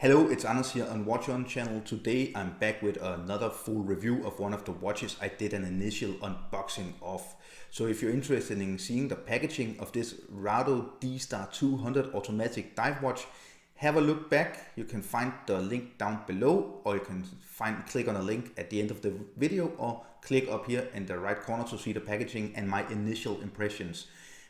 Hello, it's Anders here on Watch On channel. Today I'm back with another full review of one of the watches I did an initial unboxing of. So if you're interested in seeing the packaging of this Rado D-Star 200 automatic dive watch, have a look back. You can find the link down below, or you can click on a link at the end of the video, or click up here in the right corner to see the packaging and my initial impressions.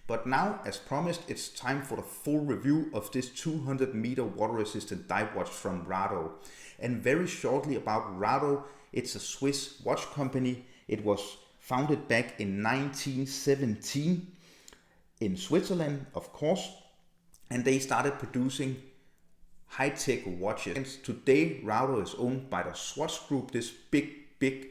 But now, as promised, it's time for the full review of this 200 meter water resistant dive watch from Rado. And very shortly about Rado, it's a Swiss watch company. It was founded back in 1917 in Switzerland, of course, and they started producing high-tech watches. Today, Rado is owned by the Swatch Group, this big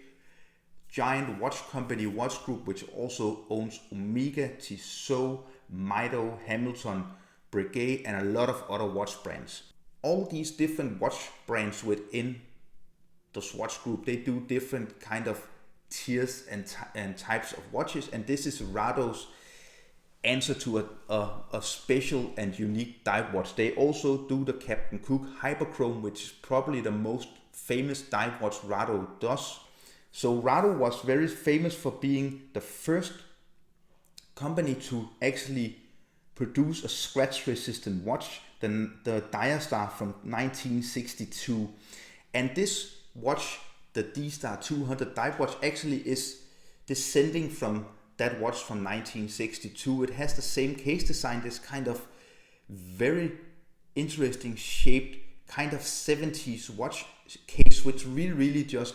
giant watch company, watch group, which also owns Omega, Tissot, Mido, Hamilton, Breguet, and a lot of other watch brands. All these different watch brands within the Swatch Group, they do different kind of tiers and types of watches, and this is Rado's answer to a special and unique dive watch. They also do the Captain Cook Hyperchrome, which is probably the most famous dive watch Rado does. So Rado was very famous for being the first company to actually produce a scratch-resistant watch, the Dia-Star from 1962. And this watch, the D-Star 200 dive watch, actually is descending from that watch from 1962. It has the same case design, this kind of very interesting shaped kind of 70s watch case, which really just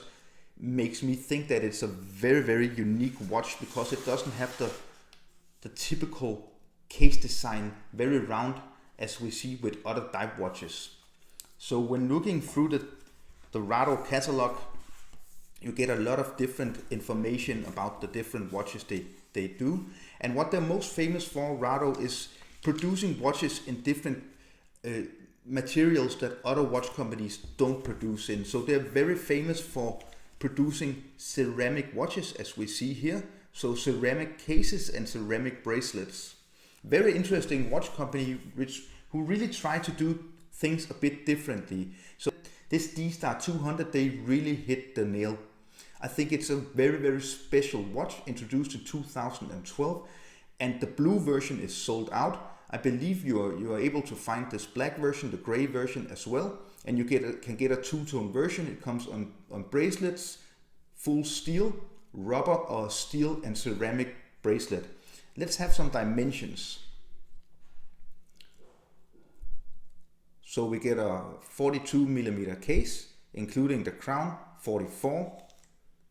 makes me think that it's a very unique watch, because it doesn't have the typical case design, very round, as we see with other dive watches. So when looking through the Rado catalog, you get a lot of different information about the different watches they do. And what they're most famous for, Rado, is producing watches in different materials that other watch companies don't produce in. So they're very famous for producing ceramic watches, as we see here. So ceramic cases and ceramic bracelets. Very interesting watch company who really try to do things a bit differently. So this D-Star 200, they really hit the nail. I think it's a very special watch, introduced in 2012, and the blue version is sold out. I believe you are able to find this black version, the gray version as well, and you can get a two-tone version. It comes on bracelets, full steel, rubber or steel and ceramic bracelet. Let's have some dimensions. So we get a 42 millimeter case, including the crown, 44,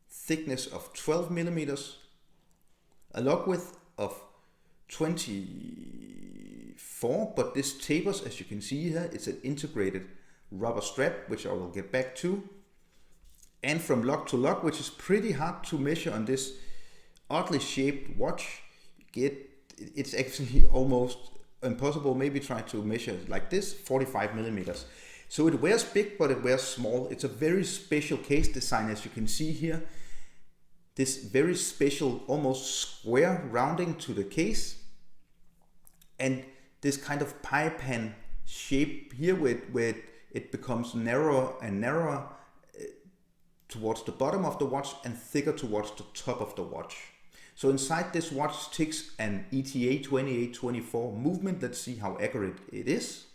thickness of 12 millimeters, a lug width of 24, but this tapers, as you can see here. It's an integrated rubber strap, which I will get back to. And from lug to lug, which is pretty hard to measure on this oddly shaped watch, it's actually almost impossible. Maybe try to measure like this, 45 millimeters. So it wears big, but it wears small. It's a very special case design, as you can see here. This very special, almost square rounding to the case, and this kind of pie pan shape here, where it becomes narrower and narrower towards the bottom of the watch and thicker towards the top of the watch. So inside this watch ticks an ETA 2824 movement. Let's see how accurate it is.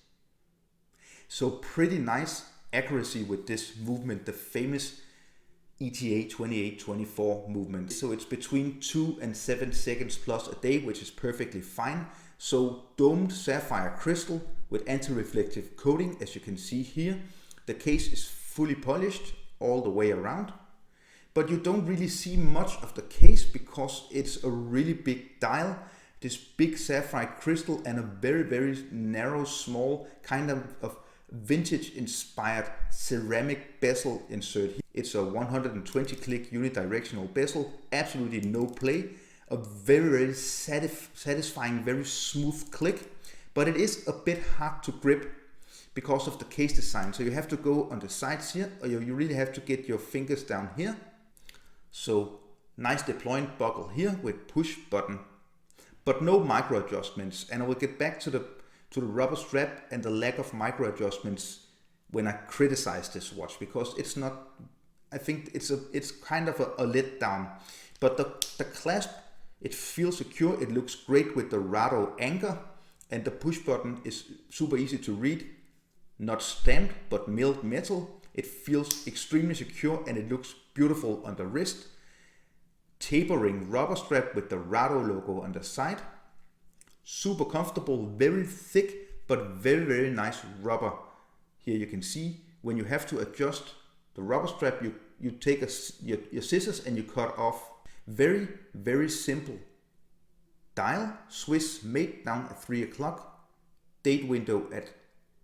So pretty nice accuracy with this movement, the famous ETA 2824 movement. So it's between 2 and 7 seconds plus a day, which is perfectly fine. So domed sapphire crystal with anti-reflective coating, as you can see here. The case is fully polished all the way around, but you don't really see much of the case because it's a really big dial, this big sapphire crystal, and a very narrow, small kind of vintage inspired ceramic bezel insert here. It's a 120 click unidirectional bezel, absolutely no play, a very satisfying, very smooth click, but it is a bit hard to grip because of the case design. So you have to go on the sides here, or you really have to get your fingers down here. So nice deployment buckle here with push button, but no micro adjustments. And I will get back to the rubber strap and the lack of micro adjustments when I criticize this watch, because it's not, I think it's kind of a letdown. But the clasp, it feels secure, it looks great with the Rado anchor, and the push button is super easy to read, not stamped but milled metal. It feels extremely secure and it looks beautiful on the wrist. Tapering rubber strap with the Rado logo on the side. Super comfortable, very thick but very, very nice rubber. Here you can see when you have to adjust the rubber strap, you take your scissors and you cut off. Very, very simple. Dial, Swiss made, down at 3 o'clock. Date window at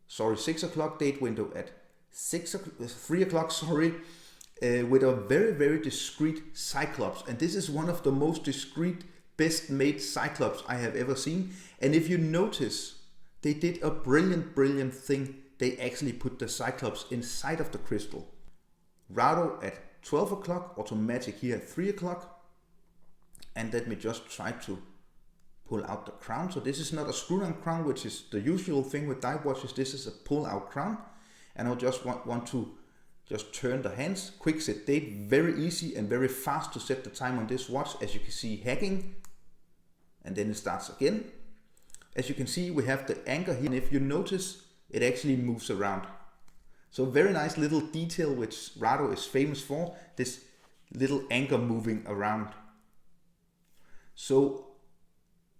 6 o'clock. Date window at 3 o'clock, with a very, very discreet Cyclops. And this is one of the most discreet, best made Cyclops I have ever seen. And if you notice, they did a brilliant thing. They actually put the Cyclops inside of the crystal. Rado at 12 o'clock, automatic here at 3 o'clock. And let me just try to pull out the crown. So this is not a screw-down crown, which is the usual thing with dive watches. This is a pull-out crown. And I'll just want to just turn the hands. Quick set date, very easy and very fast to set the time on this watch. As you can see, hacking. And then it starts again. As you can see, we have the anchor here. And if you notice, it actually moves around. So very nice little detail, which Rado is famous for. This little anchor moving around. So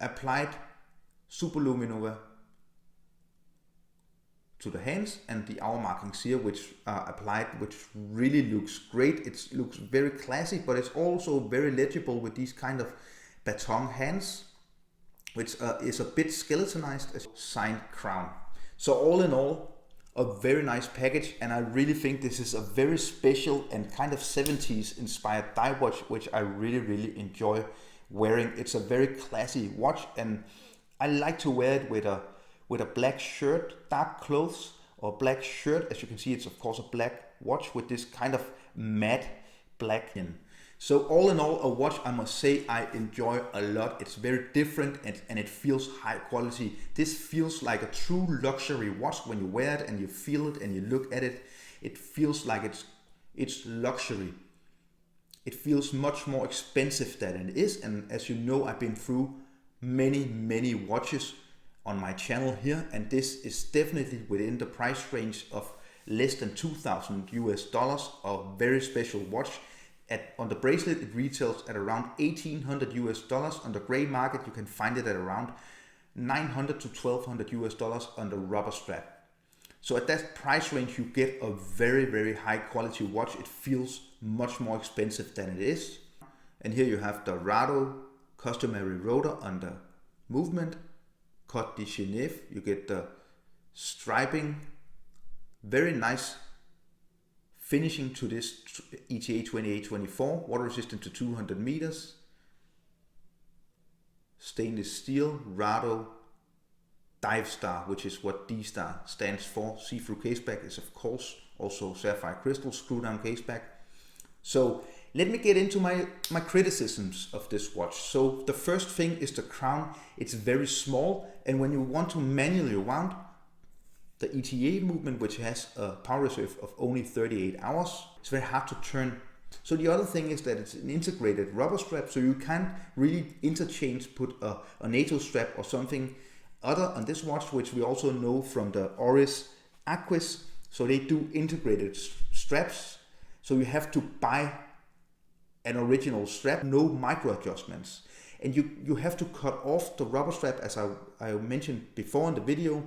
applied superluminova to the hands, and the hour markings here, which are applied, which really looks great. It looks very classy, but it's also very legible with these kind of baton hands, which is a bit skeletonized as signed crown. So all in all, a very nice package, and I really think this is a very special and kind of 70s inspired dive watch, which I really enjoy wearing. It's a very classy watch, and I like to wear it with a black shirt, dark clothes, or black shirt. As you can see, it's of course a black watch with this kind of matte black in. So all in all, a watch I must say I enjoy a lot. It's very different and it feels high quality. This feels like a true luxury watch when you wear it and you feel it and you look at it. It feels like it's luxury. It feels much more expensive than it is. And as you know, I've been through many watches on my channel here, and this is definitely within the price range of less than $2,000 a very special watch. On the bracelet, it retails at around $1,800. On the gray market, you can find it at around $900 to $1,200 on the rubber strap. So at that price range, you get a very high quality watch. It feels much more expensive than it is. And here you have the Rado customary rotor on the movement. Côte de Genève, you get the striping, very nice finishing to this ETA 2824, water resistant to 200 meters, stainless steel, Rado Dive Star, which is what D-Star stands for. See-through caseback is of course also sapphire crystal screw down caseback. So let me get into my criticisms of this watch. So the first thing is the crown. It's very small, and when you want to manually wound the ETA movement, which has a power reserve of only 38 hours, it's very hard to turn. So the other thing is that it's an integrated rubber strap, so you can't really interchange, put a NATO strap or something other on this watch, which we also know from the Oris Aquis. So they do integrated straps, so you have to buy an original strap, no micro adjustments. And you have to cut off the rubber strap, as I mentioned before in the video.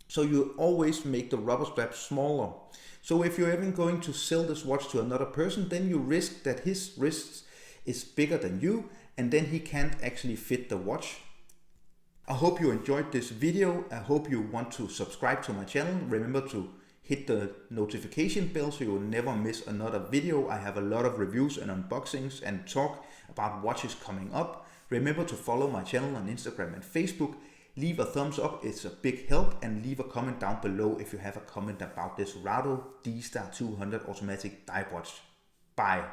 So you always make the rubber strap smaller. So if you're even going to sell this watch to another person, then you risk that his wrist is bigger than you, and then he can't actually fit the watch. I hope you enjoyed this video. I hope you want to subscribe to my channel. Remember to hit the notification bell so you will never miss another video. I have a lot of reviews and unboxings and talk about watches coming up. Remember to follow my channel on Instagram and Facebook. Leave a thumbs up, it's a big help, and leave a comment down below if you have a comment about this Rado D-Star 200 automatic dive watch. Bye.